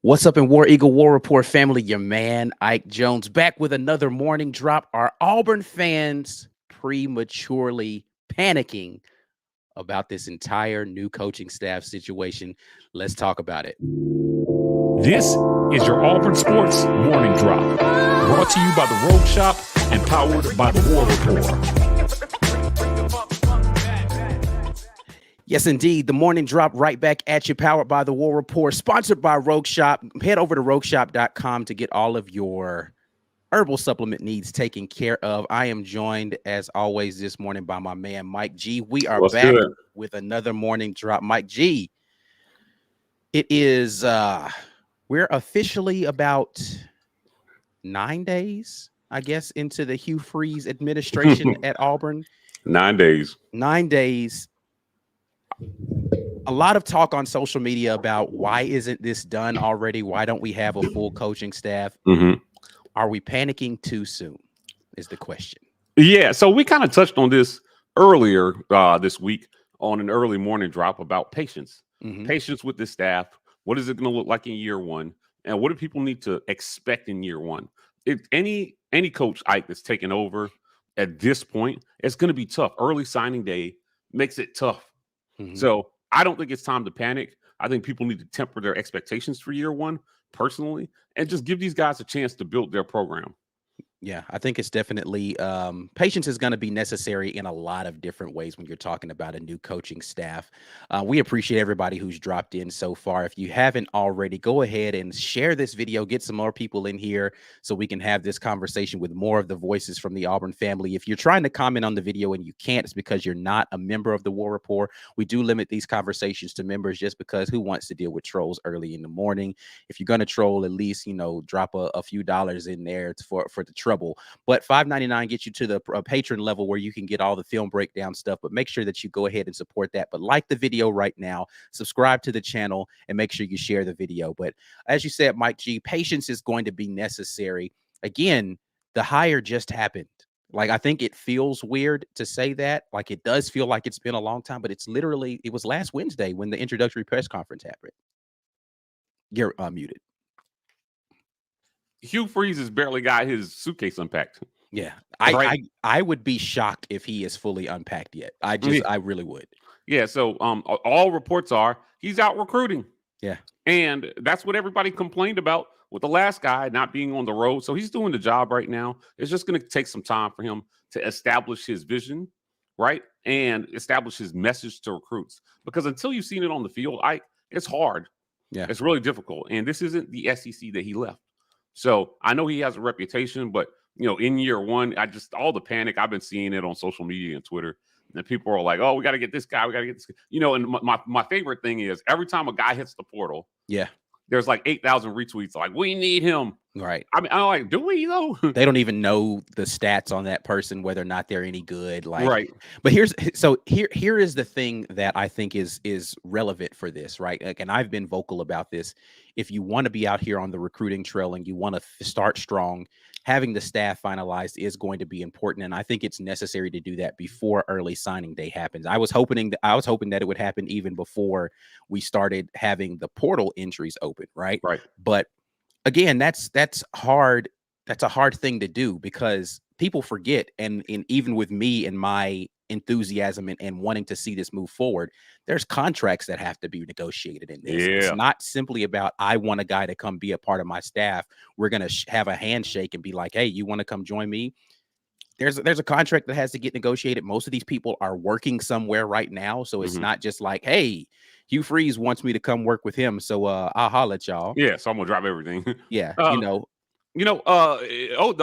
What's up in War Eagle War Report family? Your man, Ike Jones, back with another morning drop. Are Auburn fans prematurely panicking about this entire new coaching staff situation? Let's talk about it. This is your Auburn Sports Morning Drop, brought to you by the Rogue Shop and powered by the War Report. Yes, indeed. The morning drop right back at you, powered by the War Report, sponsored by Rogue Shop. Head over to rogueshop.com to get all of your herbal supplement needs taken care of. I am joined, as always, this morning by my man, Mike G. We are back with another morning drop. Mike G, it is, we're officially about 9 days, I guess, into the Hugh Freeze administration at Auburn. 9 days. 9 days. A lot of talk on social media about why isn't this done already? Why don't we have a full coaching staff? Are we panicking too soon is the question. Yeah, so we kind of touched on this earlier this week on an early morning drop about patience. Patience with the staff. What is it going to look like in year one? And what do people need to expect in year one? If any coach, Ike, that's taken over at this point, it's going to be tough. Early signing day makes it tough. So I don't think it's time to panic. I think people need to temper their expectations for year one personally and just give these guys a chance to build their program. Yeah, I think it's definitely patience is going to be necessary in a lot of different ways when you're talking about a new coaching staff. We appreciate everybody who's dropped in so far. If you haven't already, go ahead and share this video, get some more people in here so we can have this conversation with more of the voices from the Auburn family. If you're trying to comment on the video and you can't, it's because you're not a member of the War Report. We do limit these conversations to members just because who wants to deal with trolls early in the morning? If you're going to troll, at least, drop a few dollars in there for the trouble. But $5.99 gets you to the patron level where you can get all the film breakdown stuff. But make sure that you go ahead and support that. But like the video right now, subscribe to the channel, and make sure you share the video. But as you said, Mike G, patience is going to be necessary. Again, the hire just happened. Like, I think it feels weird to say that. Like, it does feel like it's been a long time, but it was last Wednesday when the introductory press conference happened. You're muted. Hugh Freeze has barely got his suitcase unpacked. Yeah, I would be shocked if he is fully unpacked yet. I really would. Yeah, so all reports are he's out recruiting. Yeah, and that's what everybody complained about with the last guy not being on the road. So he's doing the job right now. It's just going to take some time for him to establish his vision, right, and establish his message to recruits. Because until you've seen it on the field, it's hard. Yeah, it's really difficult. And this isn't the SEC that he left. So I know he has a reputation, but, in year one, all the panic, I've been seeing it on social media and Twitter, and people are like, oh, we got to get this guy. We got to get this guy. And my favorite thing is every time a guy hits the portal, yeah, there's like 8,000 retweets. Like, we need him. Right. I mean, I'm like, do we though? They don't even know the stats on that person, whether or not they're any good. Like, right. But here is the thing that I think is relevant for this, right? Like, and I've been vocal about this. If you want to be out here on the recruiting trail and you want to start strong, having the staff finalized is going to be important. And I think it's necessary to do that before early signing day happens. I was hoping that it would happen even before we started having the portal entries open. Right. Right. But again, that's hard. That's a hard thing to do because people forget. And even with me and my enthusiasm and wanting to see this move forward, there's contracts that have to be negotiated in this. Yeah. It's not simply about, I want a guy to come be a part of my staff. We're going to have a handshake and be like, hey, you want to come join me? There's a contract that has to get negotiated. Most of these people are working somewhere right now. So it's not just like, hey, Hugh Freeze wants me to come work with him. So I'll holler at y'all. Yeah. So I'm going to drop everything. Yeah. The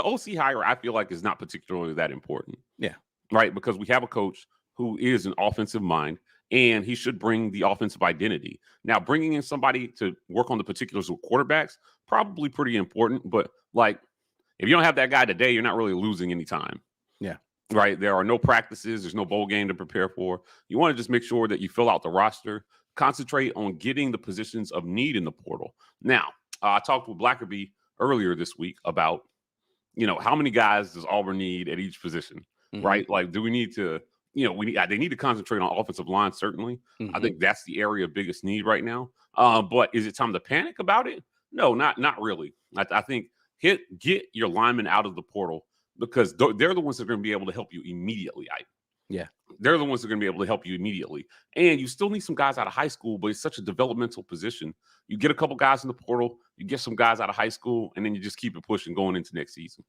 OC hire, I feel like, is not particularly that important. Yeah. Right. Because we have a coach who is an offensive mind and he should bring the offensive identity. Now, bringing in somebody to work on the particulars of quarterbacks, probably pretty important. But like, if you don't have that guy today, you're not really losing any time. Yeah. Right. There are no practices. There's no bowl game to prepare for. You want to just make sure that you fill out the roster, concentrate on getting the positions of need in the portal. Now, I talked with Blackerby earlier this week about, how many guys does Auburn need at each position? Right. Like, do we need to, they need to concentrate on offensive line. Certainly. I think that's the area of biggest need right now. But is it time to panic about it? No, not really. I think get your linemen out of the portal because they're the ones that are going to be able to help you immediately. Yeah. They're the ones that are going to be able to help you immediately. And you still need some guys out of high school, but it's such a developmental position. You get a couple guys in the portal, you get some guys out of high school, and then you just keep it pushing going into next season.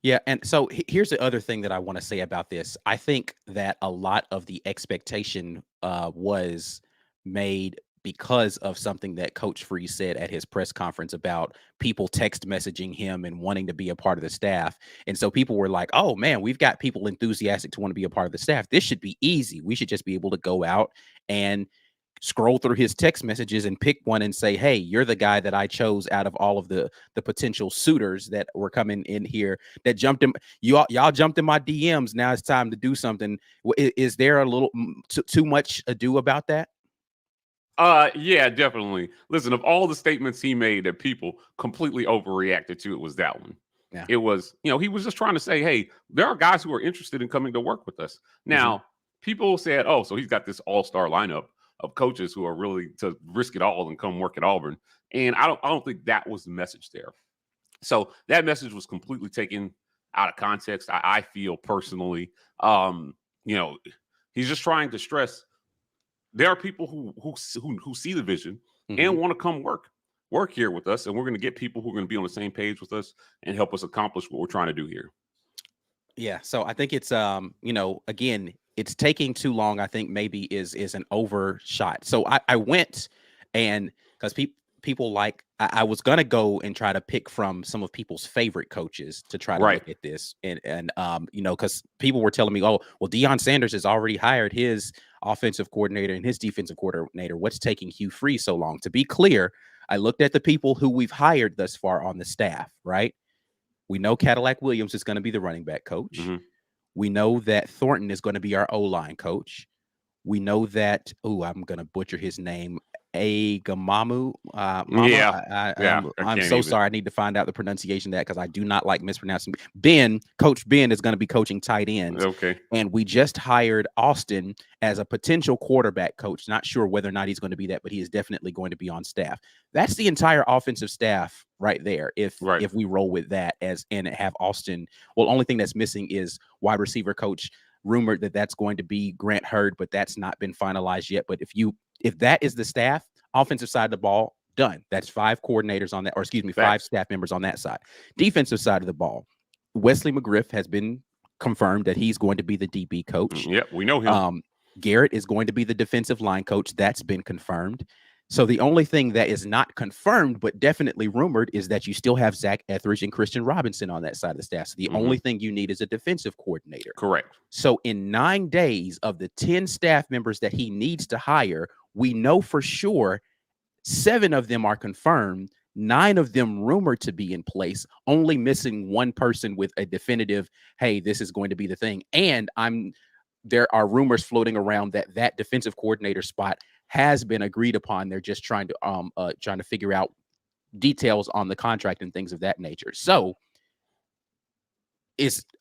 Yeah, and so here's the other thing that I want to say about this. I think that a lot of the expectation was made because of something that Coach Freeze said at his press conference about people text messaging him and wanting to be a part of the staff. And so people were like, "Oh man, we've got people enthusiastic to want to be a part of the staff. This should be easy. We should just be able to go out and scroll through his text messages and pick one and say, hey, you're the guy that I chose out of all of the potential suitors that were coming in here that jumped in. Y'all jumped in my DMs. Now it's time to do something. Is there a little too much ado about that? Yeah, definitely. Listen, of all the statements he made that people completely overreacted to, it was that one. Yeah. It was, he was just trying to say, hey, there are guys who are interested in coming to work with us. Now, people said, oh, so he's got this all-star lineup of coaches who are really to risk it all and come work at Auburn. And I don't think that was the message there. So that message was completely taken out of context. I feel personally, he's just trying to stress there are people who see the vision and want to come work here with us, and we're going to get people who are going to be on the same page with us and help us accomplish what we're trying to do here. Yeah, so I think it's again, it's taking too long. I think maybe is an overshot. So I went and because people like I was gonna go and try to pick from some of people's favorite coaches to try to look at this and because people were telling me, oh well, Deion Sanders has already hired his offensive coordinator and his defensive coordinator. What's taking Hugh Freeze so long? To be clear, I looked at the people who we've hired thus far on the staff, right? We know Cadillac Williams is going to be the running back coach. We know that Thornton is going to be our O-line coach. We know that, I'm going to butcher his name, Agamamu. I'm so sorry. I need to find out the pronunciation of that because I do not like mispronouncing. Coach Ben is going to be coaching tight ends. Okay. And we just hired Austin as a potential quarterback coach. Not sure whether or not he's going to be that, but he is definitely going to be on staff. That's the entire offensive staff right there. If we roll with that and have Austin, well, only thing that's missing is wide receiver coach. Rumored that that's going to be Grant Hurd, but that's not been finalized yet. But if that is the staff, offensive side of the ball, done. That's 5 coordinators on that, or excuse me, 5 staff members on that side. Defensive side of the ball, Wesley McGriff has been confirmed that he's going to be the DB coach. Yep, we know him. Garrett is going to be the defensive line coach. That's been confirmed. So the only thing that is not confirmed, but definitely rumored, is that you still have Zach Etheridge and Christian Robinson on that side of the staff. So the only thing you need is a defensive coordinator. Correct. So in 9 days of the 10 staff members that he needs to hire, we know for sure 7 of them are confirmed, 9 of them rumored to be in place, only missing 1 person with a definitive, hey, this is going to be the thing. And there are rumors floating around that defensive coordinator spot has been agreed upon. They're just trying to figure out details on the contract and things of that nature. So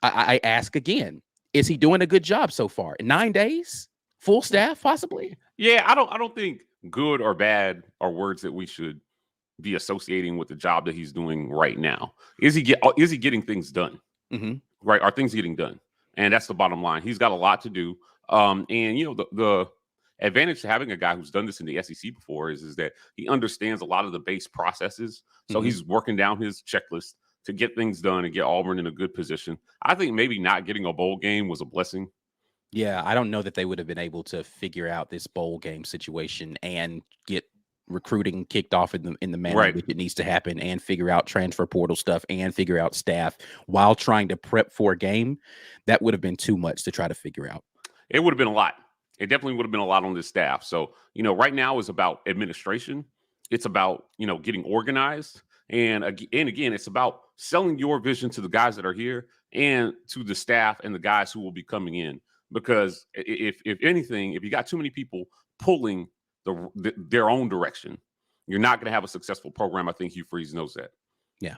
I ask again, is he doing a good job so far? In 9 days, full staff, possibly? Yeah, I don't think good or bad are words that we should be associating with the job that he's doing right now. Is he getting things done? Right? Are things getting done? And that's the bottom line. He's got a lot to do. And the advantage to having a guy who's done this in the SEC before is that he understands a lot of the base processes. So he's working down his checklist to get things done and get Auburn in a good position. I think maybe not getting a bowl game was a blessing. Yeah, I don't know that they would have been able to figure out this bowl game situation and get recruiting kicked off in the manner in which it needs to happen, and figure out transfer portal stuff and figure out staff while trying to prep for a game. That would have been too much to try to figure out. It would have been a lot. It definitely would have been a lot on this staff. So, right now is about administration. It's about, getting organized. And again, it's about selling your vision to the guys that are here and to the staff and the guys who will be coming in. Because if anything, if you got too many people pulling their own direction, you're not going to have a successful program. I think Hugh Freeze knows that. Yeah.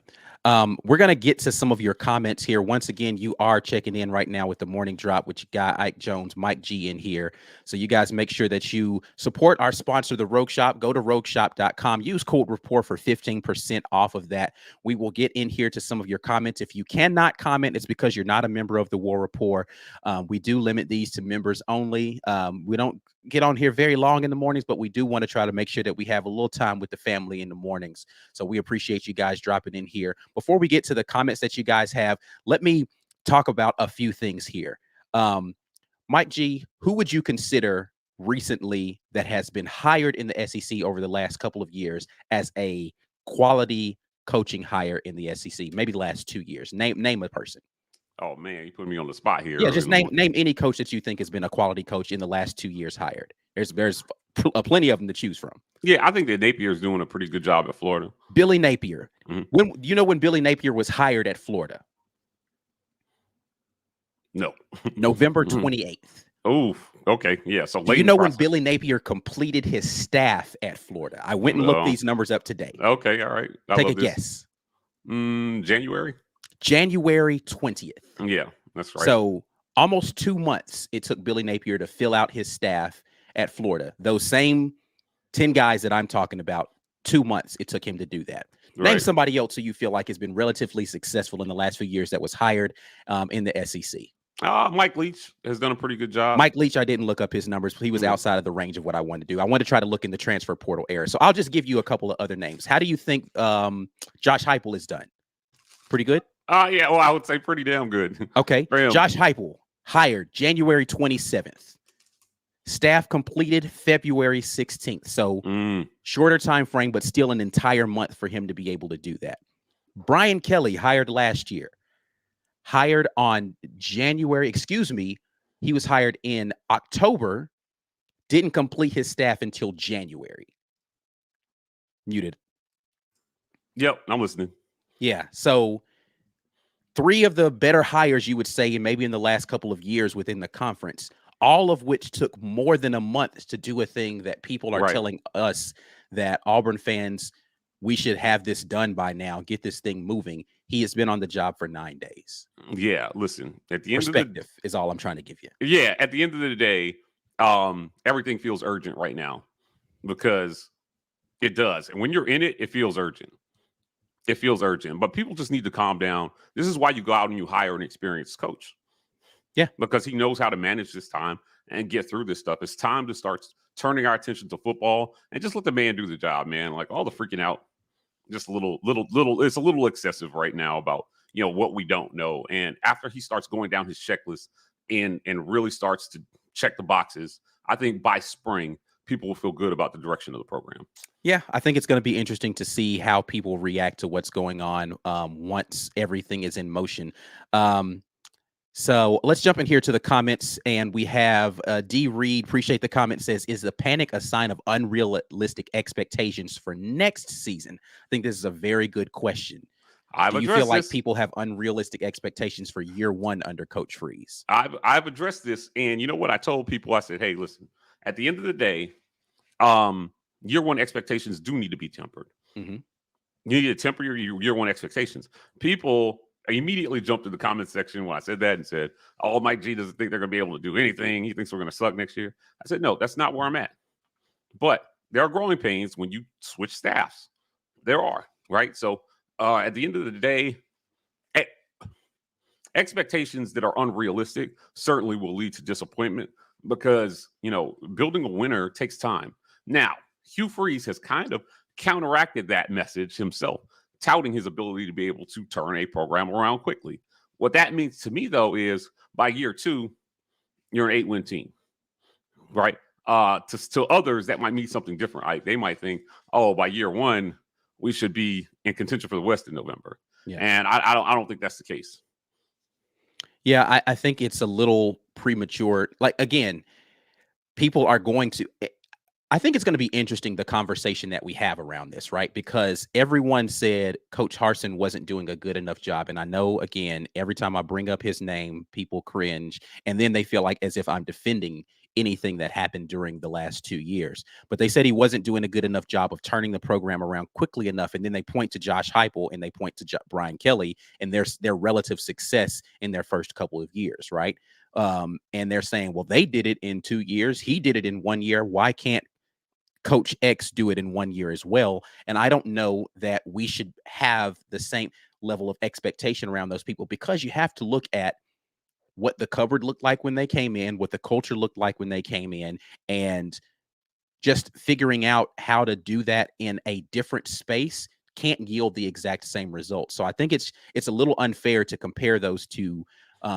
We're going to get to some of your comments here. Once again, you are checking in right now with the morning drop with your guy, Ike Jones, Mike G in here. So you guys make sure that you support our sponsor, the Rogue Shop. Go to rogueshop.com. Use code REPORT for 15% off of that. We will get in here to some of your comments. If you cannot comment, it's because you're not a member of the War Rapport. We do limit these to members only. We don't get on here very long in the mornings, but we do want to try to make sure that we have a little time with the family in the mornings. So we appreciate you guys dropping in here. Before we get to the comments that you guys have, let me talk about a few things here. Mike G, who would you consider recently that has been hired in the SEC over the last couple of years as a quality coaching hire in the SEC? Maybe the last 2 years. Name a person. Oh man, you put me on the spot here. Yeah, just name any coach that you think has been a quality coach in the last 2 years hired. There's plenty of them to choose from. Yeah, I think that Napier's doing a pretty good job at Florida. Billy Napier. When Billy Napier was hired at Florida? No. November 28th. Oh, okay. Yeah. So late. When Billy Napier completed his staff at Florida? I went and looked these numbers up today. Okay. All right. Take a guess. January 20th. Yeah, that's right. So almost 2 months it took Billy Napier to fill out his staff at Florida. Those same 10 guys that I'm talking about, 2 months it took him to do that. Right. Name somebody else who you feel like has been relatively successful in the last few years that was hired in the SEC. Mike Leach has done a pretty good job. Mike Leach, I didn't look up his numbers. He was outside of the range of what I wanted to do. I wanted to try to look in the transfer portal era. So I'll just give you a couple of other names. How do you think Josh Heupel is done? Pretty good? Yeah, well, I would say pretty damn good. Okay. Josh Heupel, hired January 27th. Staff completed February 16th. So shorter time frame, but still an entire month for him to be able to do that. Brian Kelly, hired last year. Hired on he was hired in October, didn't complete his staff until January. Muted. Yep, I'm listening. Yeah, so 3 of the better hires you would say, and maybe in the last couple of years within the conference, all of which took more than a month to do a thing that people are telling us that Auburn fans, we should have this done by now, get this thing moving. He has been on the job for 9 days. Yeah, listen, at the end perspective is all I'm trying to give you. Yeah, at the end of the day, everything feels urgent right now because it does. And when you're in it, it feels urgent. It feels urgent, but people just need to calm down. This is why you go out and you hire an experienced coach. Yeah, because he knows how to manage this time and get through this stuff. It's time to start turning our attention to football and just let the man do the job, man. Like all the freaking out, just a little, it's a little excessive right now about, what we don't know. And after he starts going down his checklist and really starts to check the boxes, I think by spring, people will feel good about the direction of the program. Yeah, I think it's going to be interesting to see how people react to what's going on once everything is in motion. So let's jump in here to the comments, and we have D. Reed. Appreciate the comment. Says, is the panic a sign of unrealistic expectations for next season? I think this is a very good question. Do you feel like people have unrealistic expectations for year one under Coach Freeze? I've addressed this, and you know what I told people? I said, hey, listen, at the end of the day, year one expectations do need to be tempered. Mm-hmm. You need to temper your year one expectations. People immediately jumped to the comment section when I said that and said, oh, Mike G doesn't think they're going to be able to do anything. He thinks we're going to suck next year. I said, no, that's not where I'm at. But there are growing pains when you switch staffs. There are, right? So at the end of the day, expectations that are unrealistic certainly will lead to disappointment because, building a winner takes time. Now, Hugh Freeze has kind of counteracted that message himself, touting his ability to be able to turn a program around quickly. What that means to me, though, is by year 2, you're an 8-win team, right? To others, that might mean something different. They might think, oh, by year 1, we should be in contention for the West in November. Yeah. And I don't think that's the case. Yeah, I think it's a little premature. Like, again, people are going to – I think it's going to be interesting, the conversation that we have around this, right? Because everyone said Coach Harsin wasn't doing a good enough job. And I know, again, every time I bring up his name, people cringe. And then they feel like as if I'm defending anything that happened during the last 2 years. But they said he wasn't doing a good enough job of turning the program around quickly enough. And then they point to Josh Heupel and they point to Brian Kelly and their relative success in their first couple of years, right? And they're saying, well, they did it in 2 years. He did it in 1 year. Why can't Coach X do it in 1 year as well? And I don't know that we should have the same level of expectation around those people, because you have to look at what the cupboard looked like when they came in, what the culture looked like when they came in, and just figuring out how to do that in a different space can't yield the exact same results. So I think it's a little unfair to compare those two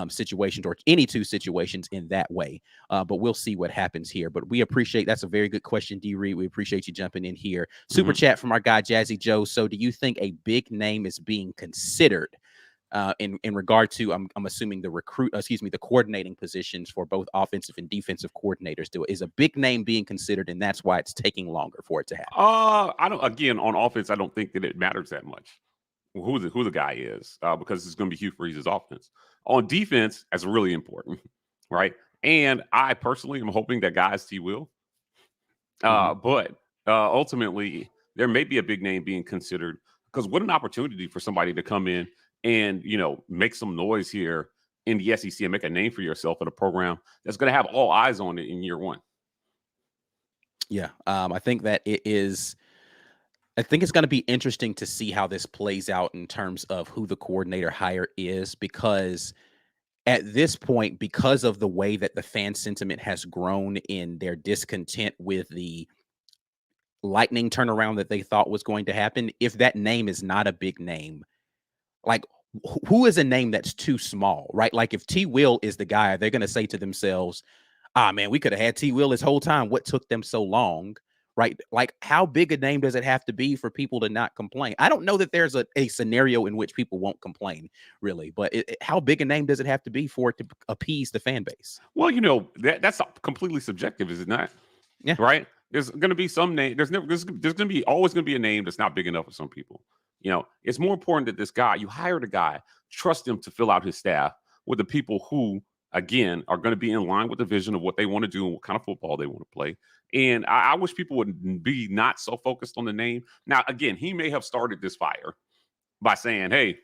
situations, or any two situations, in that way. But we'll see what happens here. But we appreciate, that's a very good question, D. Reed. We appreciate you jumping in here. Super chat from our guy Jazzy Joe. So do you think a big name is being considered in regard to, I'm assuming the coordinating positions for both offensive and defensive coordinators? Is a big name being considered, and that's why it's taking longer for it to happen? I don't. Again, on offense, I don't think that it matters that much who the guy is, because it's going to be Hugh Freeze's offense. On defense, that's really important, right? And I personally am hoping that guys T. Will, but ultimately there may be a big name being considered, because what an opportunity for somebody to come in and make some noise here in the SEC and make a name for yourself in a program that's going to have all eyes on it in year one. Yeah, I think that it is. I think it's going to be interesting to see how this plays out in terms of who the coordinator hire is, because at this point, because of the way that the fan sentiment has grown in their discontent with the lightning turnaround that they thought was going to happen, if that name is not a big name, like, who is a name that's too small, right? Like, if T. Will is the guy, they're going to say to themselves, ah, man, we could have had T. Will this whole time. What took them so long? Right? Like, how big a name does it have to be for people to not complain? I don't know that there's a scenario in which people won't complain, really, but how big a name does it have to be for it to appease the fan base? Well, that's completely subjective, is it not? Yeah. Right? There's going to be some name. There's going to be always going to be a name that's not big enough for some people. It's more important that this guy, you hired a guy, trust him to fill out his staff with the people who, again, are going to be in line with the vision of what they want to do and what kind of football they want to play. And I wish people would be not so focused on the name. Now, again, he may have started this fire by saying, hey,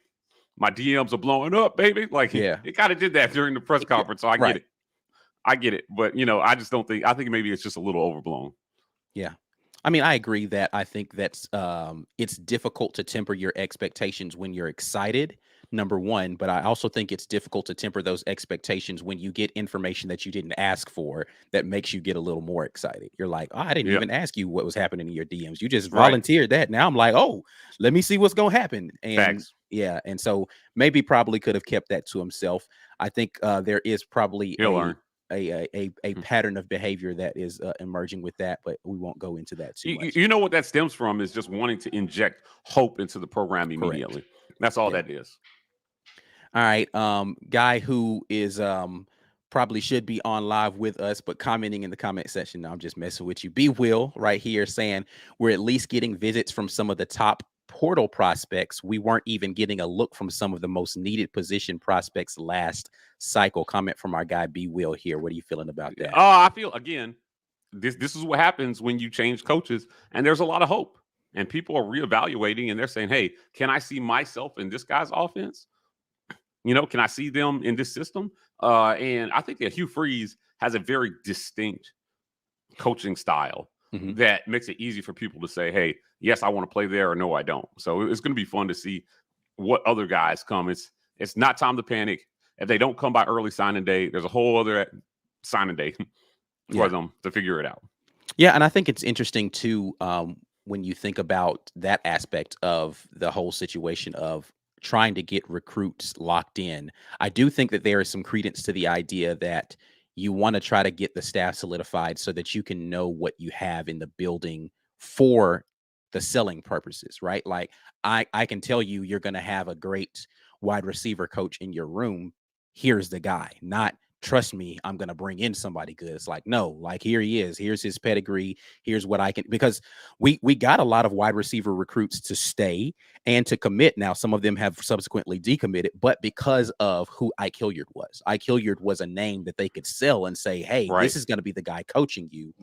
my DMs are blowing up, baby. Like, yeah, he kind of did that during the press conference. So I get it. I get it. But, I just don't think, I think maybe it's just a little overblown. Yeah. I mean, I agree that I think that's it's difficult to temper your expectations when you're excited, number one, but I also think it's difficult to temper those expectations when you get information that you didn't ask for that makes you get a little more excited. You're like, oh, I didn't even ask you what was happening in your DMs. You just volunteered that. Now I'm like, oh, let me see what's going to happen. And Facts. Yeah. And so maybe probably could have kept that to himself. I think there is probably a pattern of behavior that is emerging with that, but we won't go into that too much. You know what that stems from is just wanting to inject hope into the program immediately. Correct. That's all that is. All right. Guy who is probably should be on live with us, but commenting in the comment section. No, I'm just messing with you. B. Will right here saying we're at least getting visits from some of the top portal prospects. We weren't even getting a look from some of the most needed position prospects last cycle. Comment from our guy B. Will here. What are you feeling about that? I feel, again, this is what happens when you change coaches, and there's a lot of hope, and people are reevaluating, and they're saying, hey, can I see myself in this guy's offense? Can I see them in this system? And I think that Hugh Freeze has a very distinct coaching style that makes it easy for people to say, hey, yes, I want to play there, or no, I don't. So it's going to be fun to see what other guys come. It's not time to panic. If they don't come by early signing day, there's a whole other signing day for them to figure it out. Yeah, and I think it's interesting too when you think about that aspect of the whole situation of trying to get recruits locked in. I do think that there is some credence to the idea that you want to try to get the staff solidified so that you can know what you have in the building for the selling purposes, right? Like I can tell you you're going to have a great wide receiver coach in your room. Here's the guy, not trust me, I'm going to bring in somebody good. It's like, no, like here he is. Here's his pedigree. Here's what I can, because we got a lot of wide receiver recruits to stay and to commit. Now, some of them have subsequently decommitted, but because of who Ike Hilliard was. Ike Hilliard was a name that they could sell and say, hey, this is going to be the guy coaching you.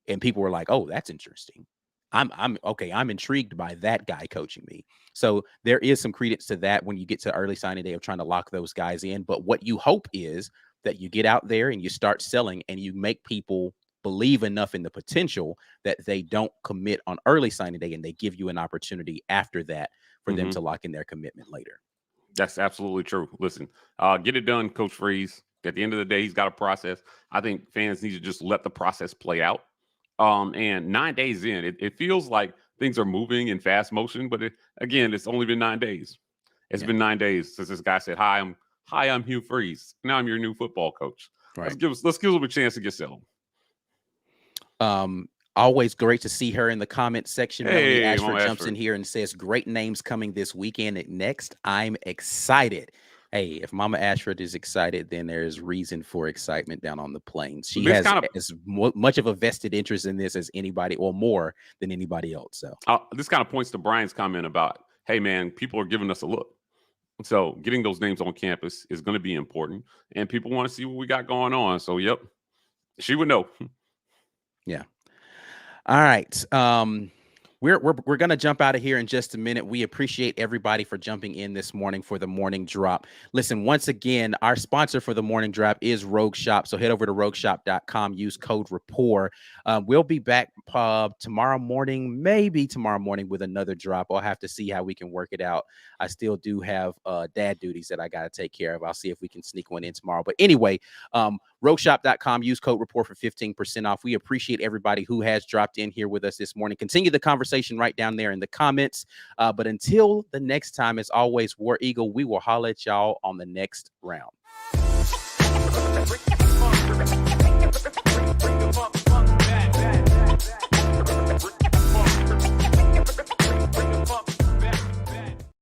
And people were like, oh, that's interesting. I'm okay. I'm intrigued by that guy coaching me. So there is some credence to that when you get to early signing day of trying to lock those guys in. But what you hope is that you get out there and you start selling and you make people believe enough in the potential that they don't commit on early signing day, and they give you an opportunity after that for them to lock in their commitment later. That's absolutely true. Listen, get it done, Coach Freeze. At the end of the day, he's got a process. I think fans need to just let the process play out. And 9 days in, it feels like things are moving in fast motion, but again, it's only been 9 days. It's been 9 days since this guy said, hi, I'm Hugh Freeze. Now I'm your new football coach. Right. Let's give him a chance to get settled. Always great to see her in the comment section. Hey, Ashford jumps in here and says, great names coming this weekend at Next. I'm excited. Hey, if Mama Ashford is excited, then there's reason for excitement down on the plains. She has as much of a vested interest in this as anybody, or more than anybody else. So this kind of points to Brian's comment about, hey, man, people are giving us a look. So getting those names on campus is going to be important, and people want to see what we got going on. So, yep, she would know. Yeah. All right. We're going to jump out of here in just a minute. We appreciate everybody for jumping in this morning for the morning drop. Listen, once again, our sponsor for the morning drop is Rogue Shop. So head over to rogueshop.com, use code rapport. We'll be back tomorrow morning, maybe tomorrow morning with another drop. I'll have to see how we can work it out. I still do have dad duties that I got to take care of. I'll see if we can sneak one in tomorrow. But anyway, rogueshop.com, use code rapport for 15% off. We appreciate everybody who has dropped in here with us this morning. Continue the conversation right down there in the comments. But until the next time, as always, War Eagle, we will holler at y'all on the next round.